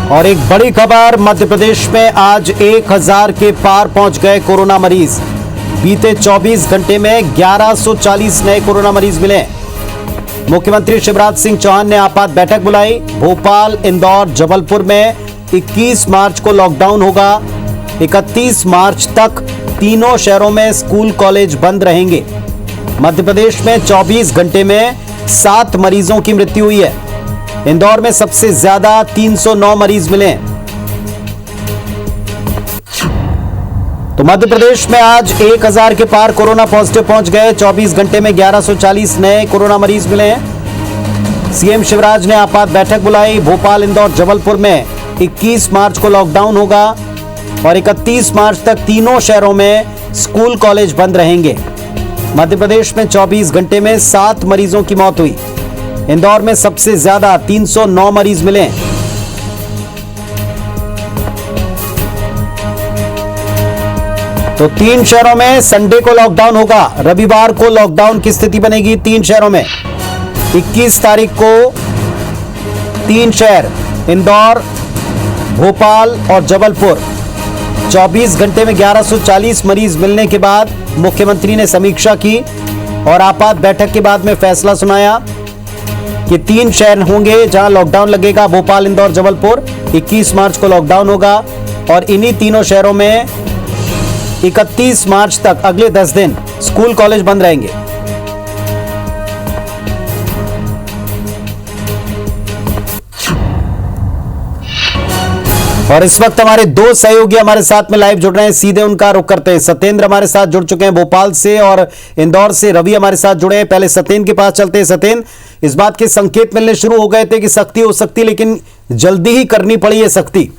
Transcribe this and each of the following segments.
और एक बड़ी खबर, मध्य प्रदेश में आज 1000 के पार पहुंच गए कोरोना मरीज। बीते 24 घंटे में 1140 नए कोरोना मरीज मिले। मुख्यमंत्री शिवराज सिंह चौहान ने आपात बैठक बुलाई। भोपाल, इंदौर, जबलपुर में 21 मार्च को लॉकडाउन होगा। 31 मार्च तक तीनों शहरों में स्कूल कॉलेज बंद रहेंगे। मध्य प्रदेश में 24 घंटे में 7 मरीजों की मृत्यु हुई है। इंदौर में सबसे ज्यादा 309 मरीज मिले। तो मध्य प्रदेश में आज 1000 के पार कोरोना पॉजिटिव पहुंच गए। 24 घंटे में 1140 नए कोरोना मरीज मिले हैं। सीएम शिवराज ने आपात बैठक बुलाई। भोपाल, इंदौर, जबलपुर में 21 मार्च को लॉकडाउन होगा और 31 मार्च तक तीनों शहरों में स्कूल कॉलेज बंद रहेंगे। मध्य प्रदेश में 24 घंटे में 7 मरीजों की मौत हुई। इंदौर में सबसे ज्यादा 309 मरीज मिले। तो 3 शहरों में संडे को लॉकडाउन होगा। रविवार को लॉकडाउन की स्थिति बनेगी 3 शहरों में। 21 तारीख को 3 शहर इंदौर, भोपाल और जबलपुर। 24 घंटे में 1140 मरीज मिलने के बाद मुख्यमंत्री ने समीक्षा की और आपात बैठक के बाद में फैसला सुनाया कि 3 शहर होंगे जहां लॉकडाउन लगेगा। भोपाल, इंदौर, जबलपुर। 21 मार्च को लॉकडाउन होगा और इन्हीं तीनों शहरों में 31 मार्च तक अगले 10 दिन स्कूल कॉलेज बंद रहेंगे। और इस वक्त हमारे 2 सहयोगी हमारे साथ में लाइव जुड़ रहे हैं। सीधे उनका रुख करते हैं। सत्येंद्र हमारे साथ जुड़ चुके हैं भोपाल से और इंदौर से। रवि हमारे साथ जुड़े हैं। पहले सत्येंद्र के पास चलते हैं। सत्येंद्र, इस बात के संकेत मिलने शुरू हो गए थे कि सख्ती हो सकती है, लेकिन जल्दी ही करनी पड़ी है सख्ती।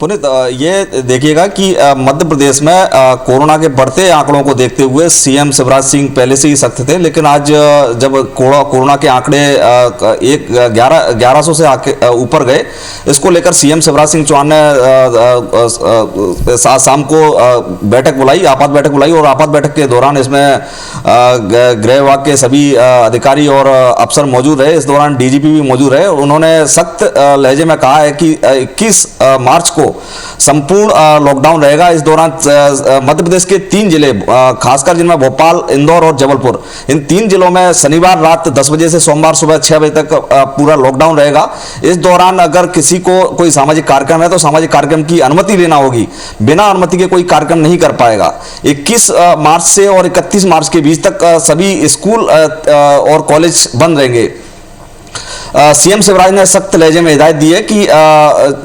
पुनीत, ये देखिएगा कि मध्य प्रदेश में कोरोना के बढ़ते आंकड़ों को देखते हुए सीएम शिवराज सिंह पहले से ही सख्त थे, लेकिन आज जब कोरोना के आंकड़े 1100 से ऊपर गए, इसको लेकर सीएम शिवराज सिंह चौहान ने शाम को बैठक बुलाई, आपात बैठक बुलाई। और आपात बैठक के दौरान इसमें गृह विभाग के सभी अधिकारी और अफसर मौजूद रहे। इस दौरान डीजीपी भी मौजूद रहे। उन्होंने सख्त लहजे में कहा है कि 21 मार्च को संपूर्ण लॉकडाउन रहेगा। इस दौरान मध्य प्रदेश के 3 जिले, खासकर जिनमें भोपाल, इंदौर और जबलपुर, इन 3 जिलों में शनिवार रात 10 बजे से सोमवार सुबह 6 बजे तक पूरा लॉकडाउन रहेगा। इस दौरान अगर किसी को कोई सामाजिक कार्यक्रम है तो सामाजिक कार्यक्रम की अनुमति लेना होगी। बिना अनुमति के कोई कार्यक्रम नहीं कर पाएगा। 21 मार्च से और 31 मार्च के बीच तक सभी स्कूल और कॉलेज बंद रहेंगे। सीएम शिवराज ने सख्त लहजे में हिदायत दी है कि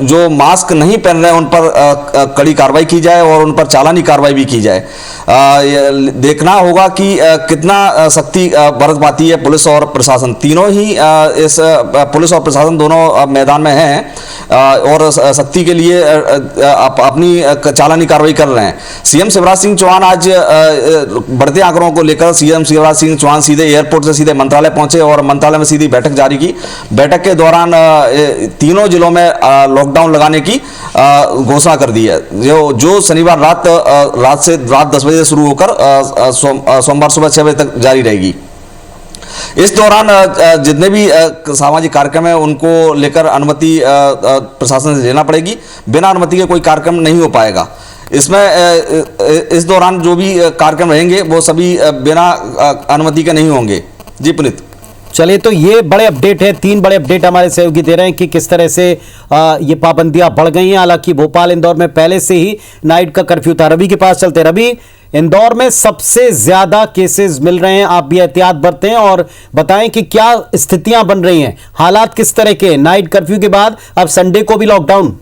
जो मास्क नहीं पहन रहे हैं उन पर कड़ी कार्रवाई की जाए और उन पर चालानी कार्रवाई भी की जाए। देखना होगा कि कितना सख्ती बरत पाती है पुलिस और प्रशासन। तीनों ही इस पुलिस और प्रशासन दोनों मैदान में हैं और सख्ती के लिए अपनी चालानी कार्रवाई कर रहे हैं। सीएम शिवराज सिंह चौहान आज बढ़ते आंकड़ों को लेकर सीएम शिवराज सिंह चौहान सीधे एयरपोर्ट से सीधे मंत्रालय पहुंचे और मंत्रालय में सीधी बैठक जारी की। बैठक के दौरान तीनों जिलों में लॉकडाउन लगाने की घोषणा कर दी है, जो शनिवार रात से रात 10 बजे से शुरू होकर सोमवार सुबह 6 बजे तक जारी रहेगी। इस दौरान जितने भी सामाजिक कार्यक्रम है उनको लेकर अनुमति प्रशासन से लेना पड़ेगी। बिना अनुमति के कोई कार्यक्रम नहीं हो पाएगा। इसमें इस दौरान जो भी कार्यक्रम रहेंगे वो सभी बिना अनुमति के नहीं होंगे। जी पुनीत। चलिए, तो ये बड़े अपडेट है। 3 बड़े अपडेट हमारे सहयोगी दे रहे हैं कि किस तरह से ये पाबंदियां बढ़ गई हैं। हालांकि भोपाल, इंदौर में पहले से ही नाइट का कर्फ्यू था। रवि के पास चलते। रवि, इंदौर में सबसे ज्यादा केसेस मिल रहे हैं। आप भी एहतियात बरतें और बताएं कि क्या स्थितियां बन रही हैं, हालात किस तरह के। नाइट कर्फ्यू के बाद अब संडे को भी लॉकडाउन।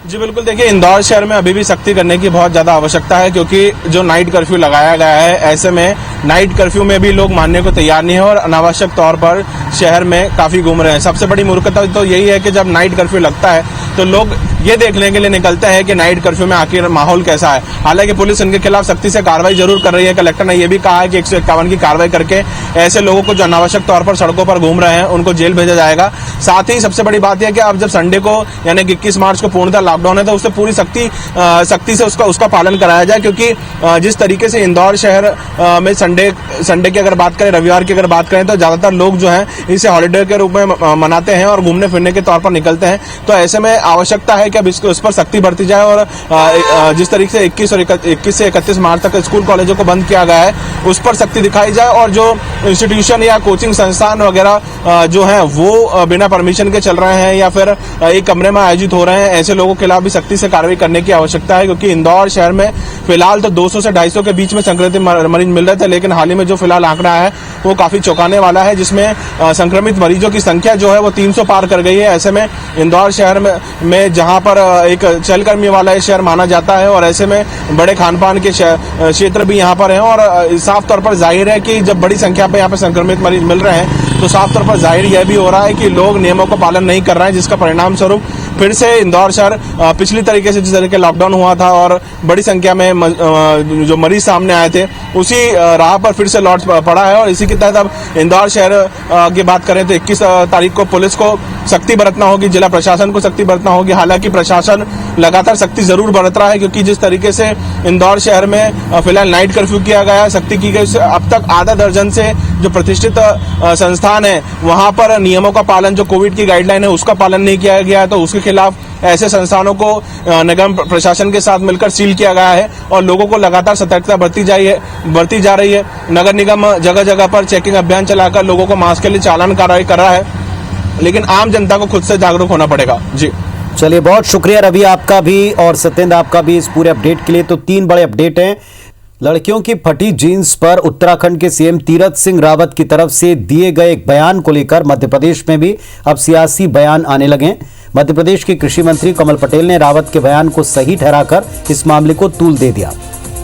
जी बिल्कुल, देखिए इंदौर शहर में अभी भी सख्ती करने की बहुत ज़्यादा आवश्यकता है, क्योंकि जो नाइट कर्फ्यू लगाया गया है, ऐसे में नाइट कर्फ्यू में भी लोग मानने को तैयार नहीं है और अनावश्यक तौर पर शहर में काफ़ी घूम रहे हैं। सबसे बड़ी मूर्खता तो यही है कि जब नाइट कर्फ्यू लगता है तो लोग ये देखने के लिए निकलते हैं कि नाइट कर्फ्यू में आखिर माहौल कैसा है। हालांकि पुलिस इनके खिलाफ सख्ती से कार्रवाई जरूर कर रही है। कलेक्टर ने यह भी कहा है कि 151 की कार्रवाई करके ऐसे लोगों को जो अनावश्यक तौर पर सड़कों पर घूम रहे हैं उनको जेल भेजा जाएगा। साथ ही सबसे बड़ी बात यह कि अब जब संडे को यानी कि 21 मार्च को पूर्णतः लॉकडाउन है तो उससे पूरी सख्ती से उसका पालन कराया जाए, क्योंकि जिस तरीके से इंदौर शहर में संडे की अगर बात करें, रविवार की अगर बात करें, तो ज्यादातर लोग जो है इसे हॉलीडे के रूप में मनाते हैं और घूमने फिरने के तौर पर निकलते हैं। तो ऐसे में आवश्यकता है कि अब उस पर सख्ती बरती जाए और जिस तरीके से 21 से 31 मार्च तक स्कूल कॉलेजों को बंद किया गया है उस पर सख्ती दिखाई जाए, और जो इंस्टीट्यूशन या कोचिंग संस्थान वगैरह जो है वो बिना परमिशन के चल रहे हैं या फिर एक कमरे में आयोजित हो रहे हैं, ऐसे लोगों के खिलाफ भी सख्ती से कार्रवाई करने की आवश्यकता है। क्योंकि इंदौर शहर में फिलहाल तो 200 से 250 के बीच में संक्रमित मरीज मिल रहे थे, लेकिन हाल ही में जो फिलहाल आंकड़ा है वो काफी चौंकाने वाला है, जिसमें संक्रमित मरीजों की संख्या जो है वो 300 पार कर गई है। ऐसे में इंदौर शहर में जहां पर एक चहलकदमी वाला शहर माना जाता है और ऐसे में बड़े खान पान के क्षेत्र भी यहाँ पर हैं, और साफ तौर पर जाहिर है कि जब बड़ी संख्या पे यहाँ पे संक्रमित मरीज मिल रहे हैं तो साफ तौर पर जाहिर यह भी हो रहा है कि लोग नियमों का पालन नहीं कर रहे हैं, जिसका परिणाम स्वरूप फिर से इंदौर शहर पिछली तरीके से जिस तरीके लॉकडाउन हुआ था और बड़ी संख्या में जो मरीज सामने आए थे उसी राह पर फिर से लौट पड़ा है। और इसी के तहत अब इंदौर शहर की बात करें तो 21 तारीख को पुलिस को सख्ती बरतना होगी, जिला प्रशासन को सख्ती बरतना होगी। हालांकि प्रशासन लगातार सख्ती जरूर बरत रहा है, क्योंकि जिस तरीके से इंदौर शहर में फिलहाल नाइट कर्फ्यू किया गया है, सख्ती की गई, अब तक आधा दर्जन से जो प्रतिष्ठित संस्थान है वहां पर नियमों का पालन, जो कोविड की गाइडलाइन है उसका पालन नहीं किया गया है, तो उसके खिलाफ ऐसे संस्थानों को निगम प्रशासन के साथ मिलकर सील किया गया है और लोगों को लगातार सतर्कता बरती जा रही है। नगर निगम जगह जगह पर चेकिंग अभियान चलाकर लोगों को मास्क के लिए चालान कार्रवाई कर रहा है, लेकिन आम जनता को खुद से जागरूक होना पड़ेगा। जी चलिए, बहुत शुक्रिया रवि आपका भी और सत्येंद्र आपका भी इस पूरे अपडेट के लिए। तो 3 बड़े अपडेट हैं। लड़कियों की फटी जीन्स पर उत्तराखंड के सीएम तीरथ सिंह रावत की तरफ से दिए गए एक बयान को लेकर मध्य प्रदेश में भी अब सियासी बयान आने लगे। मध्य प्रदेश के कृषि मंत्री कमल पटेल ने रावत के बयान को सही ठहराकर इस मामले को तूल दे दिया।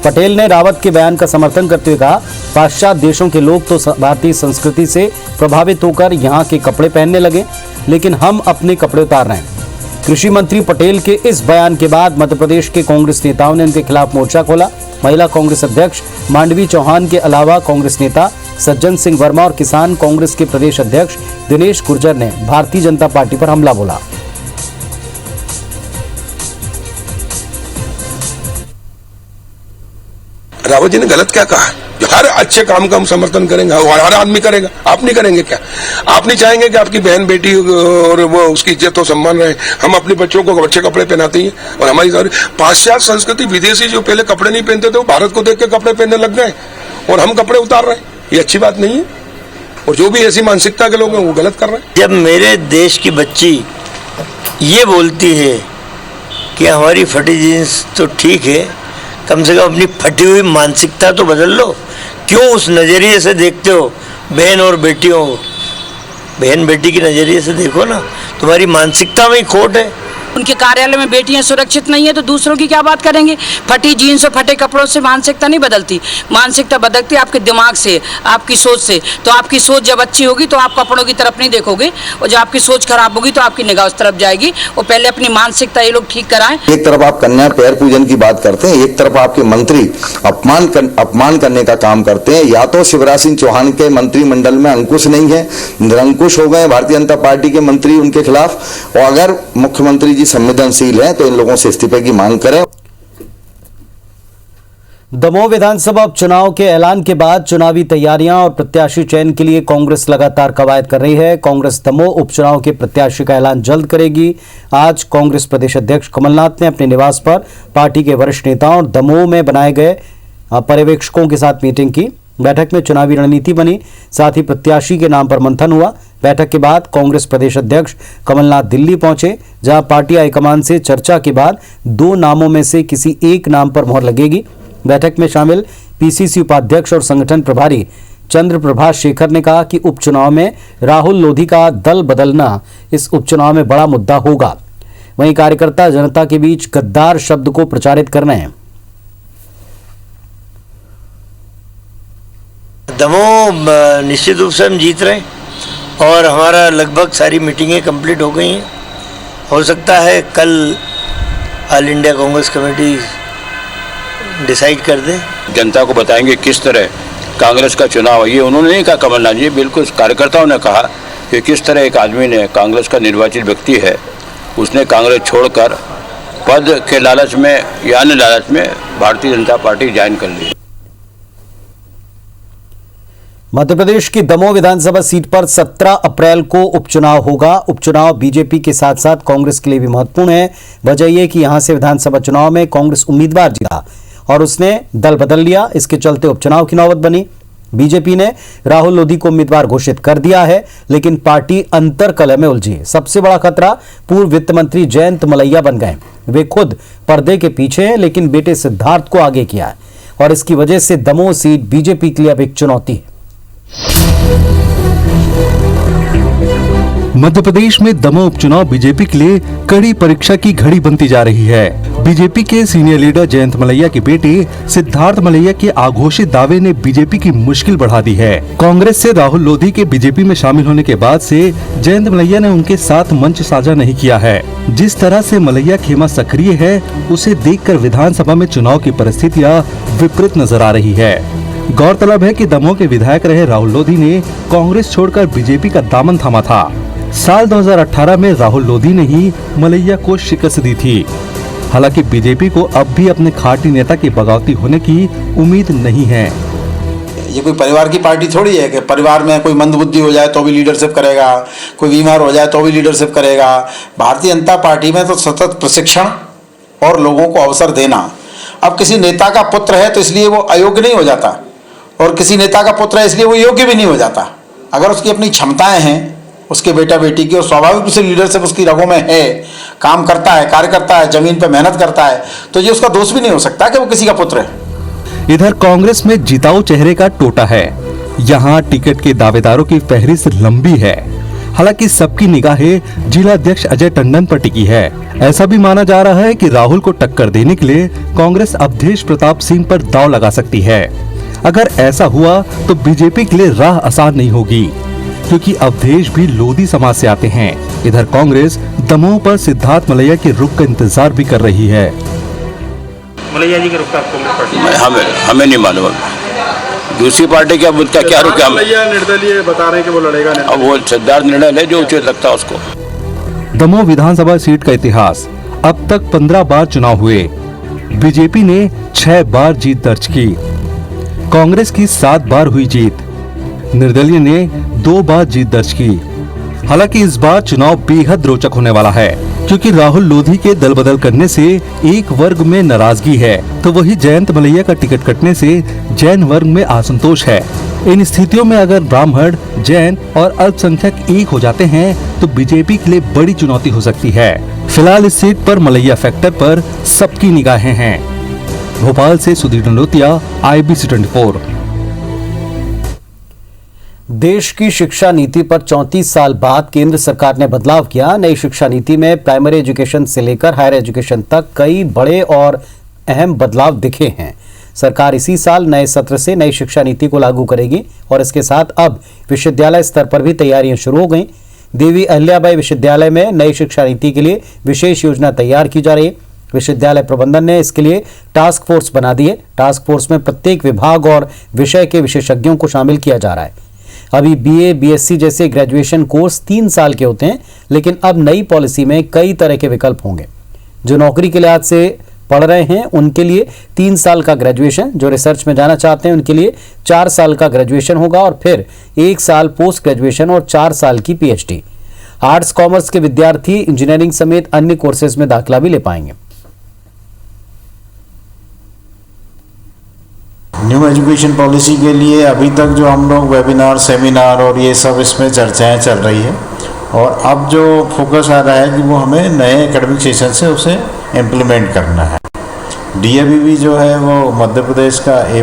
पटेल ने रावत के बयान का समर्थन करते हुए कहा, पाश्चात्य देशों के लोग तो भारतीय संस्कृति से प्रभावित होकर यहाँ के कपड़े पहनने लगे, लेकिन हम अपने कपड़े उतार रहे हैं। कृषि मंत्री पटेल के इस बयान के बाद मध्य प्रदेश के कांग्रेस नेताओं ने उनके खिलाफ मोर्चा खोला। महिला कांग्रेस अध्यक्ष मांडवी चौहान के अलावा कांग्रेस नेता सज्जन सिंह वर्मा और किसान कांग्रेस के प्रदेश अध्यक्ष दिनेश गुर्जर ने भारतीय जनता पार्टी पर हमला बोला। रावत जी ने गलत क्या कहा? जो हर अच्छे काम का हम समर्थन करेंगे, हर आदमी करेगा, आप नहीं करेंगे क्या? आप नहीं चाहेंगे कि आपकी बहन बेटी और वो उसकी इज्जत और सम्मान रहे? हम अपने बच्चों को अच्छे कपड़े पहनाते हैं और हमारी पाश्चात्य संस्कृति, विदेशी जो पहले कपड़े नहीं पहनते थे वो भारत को देख के कपड़े पहनने लग गए और हम कपड़े उतार रहे हैं। ये अच्छी बात नहीं है, और जो भी ऐसी मानसिकता के लोग हैं वो गलत कर रहे हैं। जब मेरे देश की बच्ची ये बोलती है कि हमारी फटी जीन्स तो ठीक है, कम से कम अपनी फटी हुई मानसिकता तो बदल लो। क्यों उस नज़रिए से देखते हो बहन और बेटियों? बहन बेटी की नज़रिए से देखो ना, तुम्हारी मानसिकता में ही खोट है। उनके कार्यालय में बेटियां सुरक्षित नहीं है तो दूसरों की क्या बात करेंगे? फटी जीन्स और फटे कपड़ों से मानसिकता नहीं बदलती, मानसिकता बदलती आपके दिमाग से, आपकी सोच से। तो आपकी सोच जब अच्छी होगी तो आप कपड़ों की तरफ नहीं देखोगे, और जब आपकी सोच खराब होगी तो आपकी निगाह उस तरफ जाएगी। और पहले अपनी मानसिकता ये लोग ठीक कराएं। एक तरफ आप कन्या पैर पूजन की बात करते हैं, एक तरफ आपके मंत्री अपमान करने का काम करते हैं। या तो शिवराज सिंह चौहान के मंत्रिमंडल में अंकुश नहीं है, निरंकुश हो गए भारतीय जनता पार्टी के मंत्री उनके खिलाफ, और अगर मुख्यमंत्री संवेदनशील है तो इन लोगों से इस्तीफे की मांग करें। दमोह विधानसभा उपचुनाव के ऐलान के बाद चुनावी तैयारियां और प्रत्याशी चयन के लिए कांग्रेस लगातार कवायद कर रही है। कांग्रेस दमोह उपचुनाव के प्रत्याशी का ऐलान जल्द करेगी। आज कांग्रेस प्रदेश अध्यक्ष कमलनाथ ने अपने निवास पर पार्टी के वरिष्ठ नेताओं और दमोह में बनाए गए पर्यवेक्षकों के साथ मीटिंग की। बैठक में चुनावी रणनीति बनी, साथ ही प्रत्याशी के नाम पर मंथन हुआ। बैठक के बाद कांग्रेस प्रदेश अध्यक्ष कमलनाथ दिल्ली पहुंचे, जहां पार्टी हाईकमान से चर्चा के बाद 2 नामों में से किसी एक नाम पर मोहर लगेगी। बैठक में शामिल पीसीसी उपाध्यक्ष और संगठन प्रभारी चंद्र प्रभाष शेखर ने कहा कि उपचुनाव में राहुल लोधी का दल बदलना इस उपचुनाव में बड़ा मुद्दा होगा। वहीं कार्यकर्ता जनता के बीच गद्दार शब्द को प्रचारित कर रहे हैं। दमोह निश्चित रूप से हम जीत रहे हैं और हमारा लगभग सारी मीटिंगें कंप्लीट हो गई हैं। हो सकता है कल all India Congress committee decide कर दे। जनता को बताएंगे किस तरह कांग्रेस का चुनाव है। ये उन्होंने नहीं कहा कमलनाथ जी, बिल्कुल कार्यकर्ताओं ने कहा कि किस तरह एक आदमी ने, कांग्रेस का निर्वाचित व्यक्ति है, उसने कांग्रेस छोड़कर पद के लालच में या अन्य लालच में भारतीय जनता पार्टी ज्वाइन कर ली। मध्य प्रदेश की दमोह विधानसभा सीट पर 17 अप्रैल को उपचुनाव होगा। उपचुनाव बीजेपी के साथ साथ कांग्रेस के लिए भी महत्वपूर्ण है। वजह यह कि यहां से विधानसभा चुनाव में कांग्रेस उम्मीदवार जीता और उसने दल बदल लिया। इसके चलते उपचुनाव की नौबत बनी। बीजेपी ने राहुल लोधी को उम्मीदवार घोषित कर दिया है, लेकिन पार्टी अंतरकलह में उलझी है। सबसे बड़ा खतरा पूर्व वित्त मंत्री जयंत मलैया बन गए। वे खुद पर्दे के पीछे हैं, लेकिन बेटे सिद्धार्थ को आगे किया है और इसकी वजह से दमोह सीट बीजेपी के लिए अब एक चुनौती है। मध्य प्रदेश में दमोह उपचुनाव बीजेपी के लिए कड़ी परीक्षा की घड़ी बनती जा रही है। बीजेपी के सीनियर लीडर जयंत मलैया के बेटे सिद्धार्थ मलैया के आघोषित दावे ने बीजेपी की मुश्किल बढ़ा दी है। कांग्रेस से राहुल लोधी के बीजेपी में शामिल होने के बाद से जयंत मलैया ने उनके साथ मंच साझा नहीं किया है। जिस तरह से मलैया खेमा सक्रिय है, उसे देखकर विधानसभा में चुनाव की परिस्थितियां विपरीत नजर आ रही है। गौरतलब है कि दमोह के विधायक रहे राहुल लोधी ने कांग्रेस छोड़कर बीजेपी का दामन थामा था। साल 2018 में राहुल लोधी ने ही मलैया को शिकस्त दी थी। हालांकि बीजेपी को अब भी अपने खाटी नेता के बगावती होने की उम्मीद नहीं है। ये कोई परिवार की पार्टी थोड़ी है कि परिवार में कोई मंदबुद्धि हो जाए तो भी लीडरशिप करेगा, कोई बीमार हो जाए तो भी लीडरशिप करेगा। भारतीय जनता पार्टी में तो सतत प्रशिक्षण और लोगों को अवसर देना। अब किसी नेता का पुत्र है तो इसलिए वो अयोग्य नहीं हो जाता, और किसी नेता का पुत्र है इसलिए वो योग्य भी नहीं हो जाता। अगर उसकी अपनी क्षमताएं हैं, उसके बेटा बेटी की, और स्वाभाविक रूप से लीडरशिप उसकी रगों में है, काम करता है, कार्य करता है, जमीन पर मेहनत करता है, तो ये उसका दोष भी नहीं हो सकता कि वो किसी का पुत्र है। इधर कांग्रेस में जिताऊ चेहरे का टोटा है। यहाँ टिकट के दावेदारों की फहरिस्त लंबी है। हालांकि सबकी निगाहें जिला अध्यक्ष अजय टंडन पर टिकी है। ऐसा भी माना जा रहा है कि राहुल को टक्कर देने के लिए कांग्रेस अवधेश प्रताप सिंह पर दांव लगा सकती है। अगर ऐसा हुआ तो बीजेपी के लिए राह आसान नहीं होगी, क्योंकि अवधेश भी लोधी समाज से आते हैं। इधर कांग्रेस दमोह पर सिद्धार्थ मलैया के रुख का इंतजार भी कर रही है। मलैया जी के रुख का आपको हमें नहीं मालूम। दूसरी पार्टी का मुद्दा क्या रुख है? मलैया निर्दलीय बता रहे हैं कि वो लड़ेगा। अब वो सिद्धार्थ निर्णय ले जो उचित लगता है उसको। दमोह विधानसभा सीट का इतिहास, अब तक 15 बार चुनाव हुए। बीजेपी ने 6 बार जीत दर्ज की। कांग्रेस की 7 बार हुई जीत। निर्दलीय ने 2 बार जीत दर्ज की। हालांकि इस बार चुनाव बेहद रोचक होने वाला है, क्योंकि राहुल लोधी के दल बदल करने से एक वर्ग में नाराजगी है, तो वही जयंत मलैया का टिकट कटने से जैन वर्ग में असंतोष है। इन स्थितियों में अगर ब्राह्मण, जैन और अल्पसंख्यक एक हो जाते हैं तो बीजेपी के लिए बड़ी चुनौती हो सकती है। फिलहाल इस सीट पर मलैया फैक्टर पर सबकी निगाहें हैं। भोपाल से सुधीर नंदोतिया, IBC 24। देश की शिक्षा नीति पर 34 साल बाद केंद्र सरकार ने बदलाव किया। नई शिक्षा नीति में प्राइमरी एजुकेशन से लेकर हायर एजुकेशन तक कई बड़े और अहम बदलाव दिखे हैं। सरकार इसी साल नए सत्र से नई शिक्षा नीति को लागू करेगी और इसके साथ अब विश्वविद्यालय स्तर पर भी तैयारियां शुरू हो गई। देवी अहिल्याबाई विश्वविद्यालय में नई शिक्षा नीति के लिए विशेष योजना तैयार की जा रही है। विश्वविद्यालय प्रबंधन ने इसके लिए टास्क फोर्स बना दी है। टास्क फोर्स में प्रत्येक विभाग और विषय के विशेषज्ञों को शामिल किया जा रहा है। अभी BA, BSc जैसे ग्रेजुएशन कोर्स 3 साल के होते हैं, लेकिन अब नई पॉलिसी में कई तरह के विकल्प होंगे। जो नौकरी के लिहाज से पढ़ रहे हैं उनके लिए 3 साल का ग्रेजुएशन, जो रिसर्च में जाना चाहते हैं उनके लिए 4 साल का ग्रेजुएशन होगा और फिर 1 साल पोस्ट ग्रेजुएशन और 4 साल की PhD। आर्ट्स कॉमर्स के विद्यार्थी इंजीनियरिंग समेत अन्य कोर्सेज में दाखिला भी ले पाएंगे। न्यू एजुकेशन पॉलिसी के लिए अभी तक जो हम लोग वेबिनार, सेमिनार और ये सब इसमें चर्चाएं चल रही है, और अब जो फोकस आ रहा है कि वो हमें नए एकेडमिक सेशन से उसे इम्प्लीमेंट करना है। DAVV जो है वो मध्य प्रदेश का A+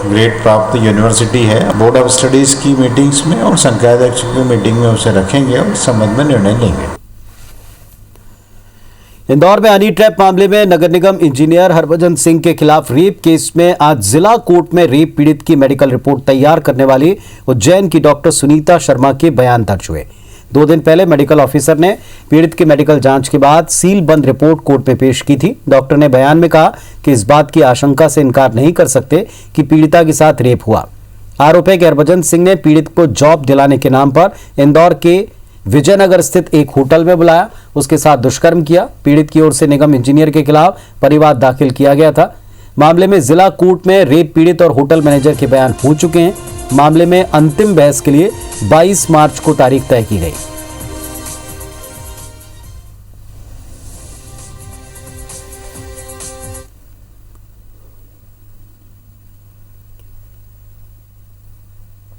ग्रेड प्राप्त यूनिवर्सिटी है। बोर्ड ऑफ स्टडीज़ की मीटिंग्स में और संकायाध्यक्ष की मीटिंग में उसे रखेंगे और इस संबंध में निर्णय लेंगे। इंदौर में हनी ट्रैप मामले में नगर निगम इंजीनियर हरभजन सिंह के खिलाफ रेप केस में आज जिला कोर्ट में रेप पीड़ित की मेडिकल रिपोर्ट तैयार करने वाली उज्जैन की डॉक्टर सुनीता शर्मा के बयान दर्ज हुए। 2 दिन पहले मेडिकल ऑफिसर ने पीड़ित की मेडिकल जांच के बाद सील बंद रिपोर्ट कोर्ट में पेश की थी। डॉक्टर ने बयान में कहा कि इस बात की आशंका से इनकार नहीं कर सकते कि पीड़िता के साथ रेप हुआ। आरोप है कि हरभजन सिंह ने पीड़ित को जॉब दिलाने के नाम पर इंदौर के विजयनगर स्थित एक होटल में बुलाया, उसके साथ दुष्कर्म किया। पीड़ित की ओर से निगम इंजीनियर के खिलाफ परिवाद दाखिल किया गया था। मामले में जिला कोर्ट में रेप पीड़ित और होटल मैनेजर के बयान हो चुके हैं। मामले में अंतिम बहस के लिए 22 मार्च को तारीख तय की गई।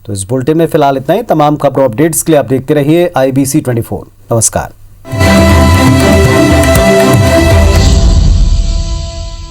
तो इस बुलेटिन में फिलहाल इतना ही। तमाम खबरों अपडेट्स के लिए आप देखते रहिए IBC 24। नमस्कार।